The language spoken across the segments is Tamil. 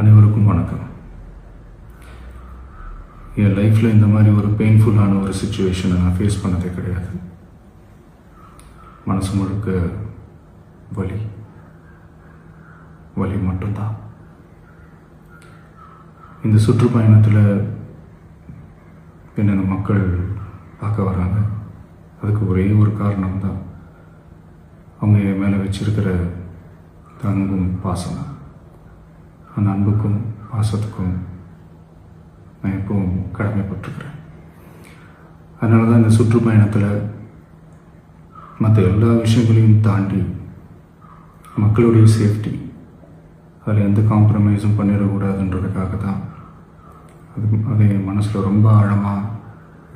அனைவருக்கும் வணக்கம். என் லைஃப்பில் இந்த மாதிரி ஒரு பெயின்ஃபுல்லான ஒரு சுச்சுவேஷனை நான் ஃபேஸ் பண்ணதே கிடையாது. மனசு முழுக்க வலி வலி மட்டும்தான். இந்த சுற்றுப்பயணத்தில் என்னென்ன மக்கள் பார்க்க வராங்க, அதுக்கு ஒரே ஒரு காரணம் தான், அவங்க என் மேலே வச்சிருக்கிற அன்பும் பாசம். அந்த அன்புக்கும் பாசத்துக்கும் நான் எப்பவும் கடமைப்பட்டிருக்கிறேன். அதனால தான் இந்த சுற்றுப்பயணத்தில் மற்ற எல்லா விஷயங்களையும் தாண்டி மக்களுடைய சேஃப்டி, அதில் எந்த காம்ப்ரமைஸும் பண்ணிடக்கூடாதுன்றதுக்காக தான் அது என் மனசில் ரொம்ப ஆழமாக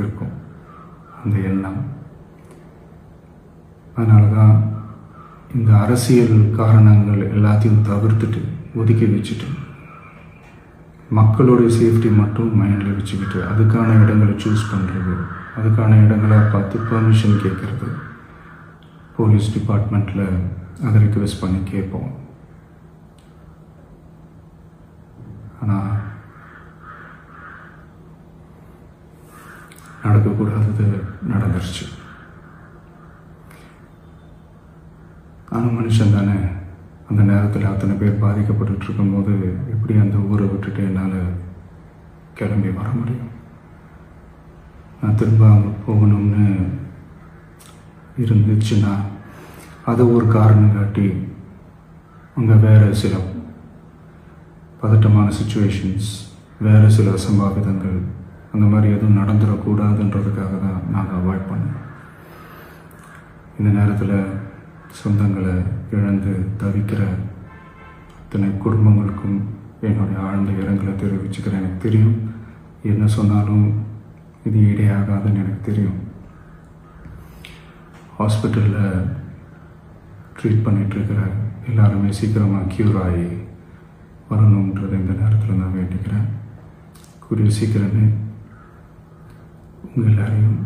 இருக்கும் அந்த எண்ணம். அதனால தான் இந்த அரசியல் காரணங்கள் எல்லாத்தையும் தவிர்த்துட்டு ஒதுக்கி வச்சுட்டு மக்களுடைய சேஃப்டி மட்டும் மைண்டில் வச்சுக்கிட்டு அதுக்கான இடங்களை சூஸ் பண்ணுறது, அதுக்கான இடங்களை பார்த்து பெர்மிஷன் கேட்குறது, போலீஸ் டிபார்ட்மெண்ட்டில் அதை ரிக்வெஸ்ட் பண்ணி கேட்போம். ஆனால் நடக்கக்கூடாதது நடந்துருச்சு. ஆனால் மனுஷன் தானே, அந்த நேரத்தில் அத்தனை பேர் பாதிக்கப்பட்டு இருக்கும்போது எப்படி அந்த ஊரை விட்டுட்டு என்னால் கிளம்பி வர முடியும்? நான் திரும்ப அங்கே போகணும்னு இருந்துச்சுன்னா அதை ஒரு காரணம் காட்டி அங்கே வேறு சில பதட்டமான சுச்சுவேஷன்ஸ், வேறு சில அசம்பாவிதங்கள் அந்த மாதிரி எதுவும் நடந்துடக்கூடாதுன்றதுக்காக தான் நாங்கள் அவாய்ட் பண்ணோம். இந்த நேரத்தில் சொந்தங்களை இழந்து தவிக்கிற அத்தனை குடும்பங்களுக்கும் என்னுடைய ஆழ்ந்த இரங்கலை தெரிவிச்சுக்கிறேன். எனக்கு தெரியும், என்ன சொன்னாலும் இது ஈடையாகாதுன்னு எனக்கு தெரியும். ஹாஸ்பிட்டலில் ட்ரீட் பண்ணிகிட்ருக்கிற எல்லாருமே சீக்கிரமாக க்யூர் ஆகி வரணுன்றது இந்த நேரத்தில் நான் வேண்டிக்கிறேன். கூடிய சீக்கிரமே உங்கள் எல்லாரையும்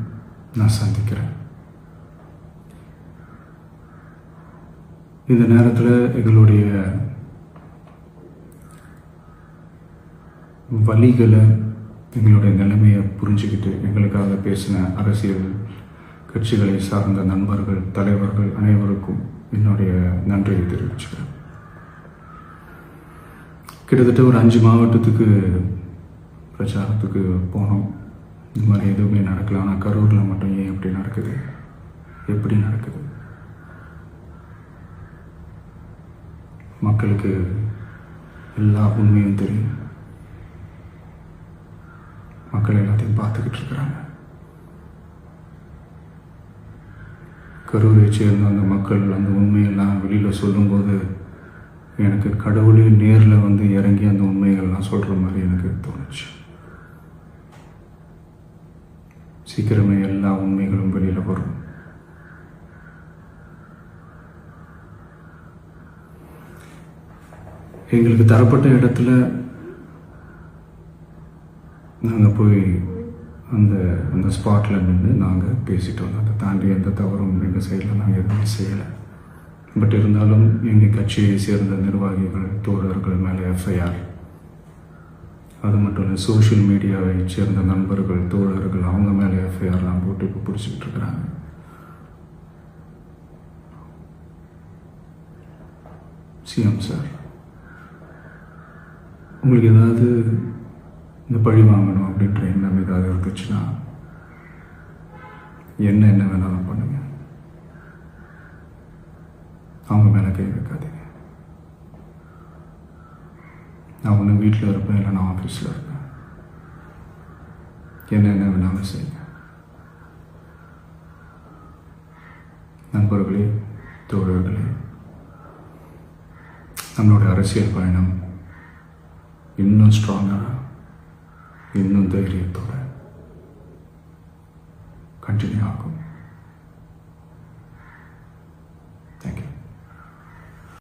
நான் சந்திக்கிறேன். இந்த நேரத்தில் எங்களுடைய வலிகளை, எங்களுடைய நிலைமையை புரிஞ்சுக்கிட்டு எங்களுக்காக பேசின அரசியல் கட்சிகளை சார்ந்த நண்பர்கள், தலைவர்கள் அனைவருக்கும் என்னுடைய நன்றியை தெரிவிச்சுக்கிறேன். கிட்டத்தட்ட ஒரு 5 மாவட்டத்துக்கு பிரச்சாரத்துக்கு போனோம். இந்த மாதிரி எதுவுமே நடக்கல. ஆனால் கரூரில் மட்டும் ஏன் எப்படி நடக்குது, எப்படி நடக்குது? மக்களுக்கு எல்லா உண்மையும் தெரியும். மக்கள் எல்லாத்தையும் பார்த்துக்கிட்டு இருக்கிறாங்க. கரூரை சேர்ந்த அந்த மக்கள் அந்த உண்மையெல்லாம் வெளியில் சொல்லும்போது எனக்கு கடவுளே நேரில் வந்து இறங்கி அந்த உண்மைகள்லாம் சொல்கிற மாதிரி எனக்கு தோணுச்சு. சீக்கிரமே எல்லா உண்மைகளும் வெளியில் வரும். எங்களுக்கு தரப்பட்ட இடத்துல நாங்கள் போய் அந்த ஸ்பாட்டில் நின்று நாங்கள் பேசிட்டு வந்தோம். அதை தாண்டி எந்த தவறும் எங்கள் சைடில் நாங்கள் எதுவுமே செய்யலை. பட் இருந்தாலும் எங்கள் கட்சியை சேர்ந்த நிர்வாகிகள், தோழர்கள் மேலே எஃப்ஐஆர், அது மட்டும் இல்லை சோஷியல் மீடியாவை சேர்ந்த நண்பர்கள், தோழர்கள் அவங்க மேலே எஃப்ஐஆர்லாம் போட்டு இப்போ பிடிச்சிக்கிட்டு இருக்கிறாங்க. சிஎம் சார், உங்களுக்கு ஏதாவது இந்த பழி வாங்கணும் அப்படின்ற எண்ணம் ஏதாவது இருந்துச்சுன்னா என்ன வேணாலும் பண்ணுங்க. அவங்க மேலே கை வைக்காதீங்க. நான் ஒன்று வீட்டில் இருப்பேன், இல்லை நான் ஆஃபீஸில் இருப்பேன். என்ன வேணாலும் செய்யுங்க. நண்பர்களே, தோழர்களே, நம்மளுடைய அரசியல் பயணம் இன்னும் ஸ்ட்ராங்காக, இன்னும் தைரியத்தோட கண்டினியூ ஆகும்.